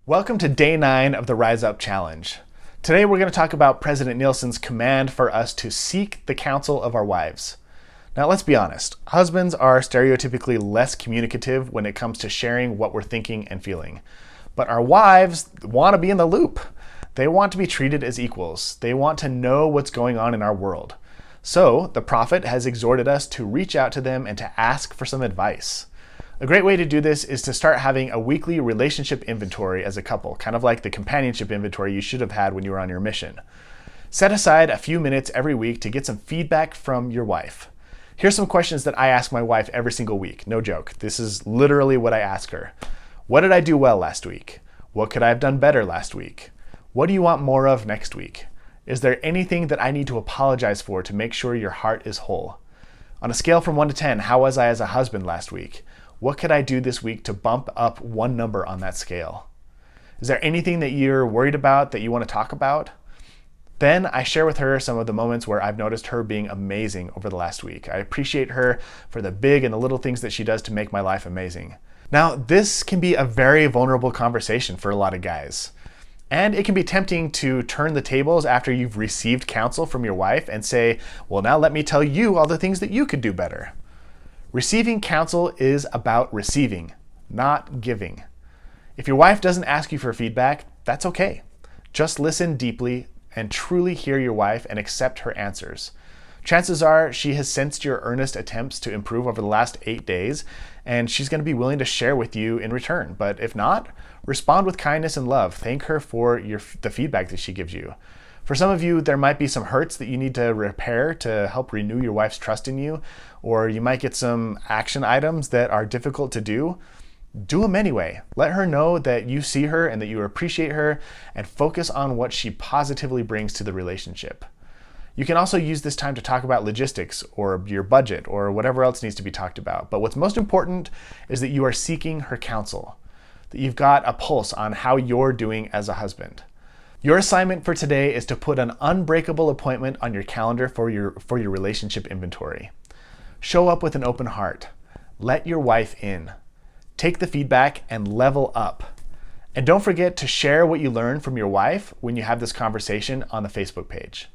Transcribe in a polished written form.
Welcome to day 9 of the Rise Up Challenge. Today we're going to talk about President Nielsen's command for us to seek the counsel of our wives. Now let's be honest, husbands are stereotypically less communicative when it comes to sharing what we're thinking and feeling. But our wives want to be in the loop. They want to be treated as equals. They want to know what's going on in our world. So the prophet has exhorted us to reach out to them and to ask for some advice. A great way to do this is to start having a weekly relationship inventory as a couple, kind of like the companionship inventory you should have had when you were on your mission. Set aside a few minutes every week to get some feedback from your wife. Here's some questions that I ask my wife every single week. No joke. This is literally what I ask her. What did I do well last week? What could I have done better last week? What do you want more of next week? Is there anything that I need to apologize for to make sure your heart is whole? On a scale from 1 to 10, how was I as a husband last week? What could I do this week to bump up one number on that scale? Is there anything that you're worried about that you want to talk about? Then I share with her some of the moments where I've noticed her being amazing over the last week. I appreciate her for the big and the little things that she does to make my life amazing. Now, this can be a very vulnerable conversation for a lot of guys. And it can be tempting to turn the tables after you've received counsel from your wife and say, well, now let me tell you all the things that you could do better. Receiving counsel is about receiving, not giving. If your wife doesn't ask you for feedback, that's okay. Just listen deeply and truly hear your wife and accept her answers. Chances are she has sensed your earnest attempts to improve over the last 8 days, and she's going to be willing to share with you in return. But if not, respond with kindness and love. Thank her for the feedback that she gives you. For some of you, there might be some hurts that you need to repair to help renew your wife's trust in you, or you might get some action items that are difficult to do. Do them anyway. Let her know that you see her and that you appreciate her, and focus on what she positively brings to the relationship. You can also use this time to talk about logistics or your budget or whatever else needs to be talked about. But what's most important is that you are seeking her counsel, that you've got a pulse on how you're doing as a husband. Your assignment for today is to put an unbreakable appointment on your calendar for your relationship inventory. Show up with an open heart. Let your wife in. Take the feedback and level up. And don't forget to share what you learned from your wife when you have this conversation on the Facebook page.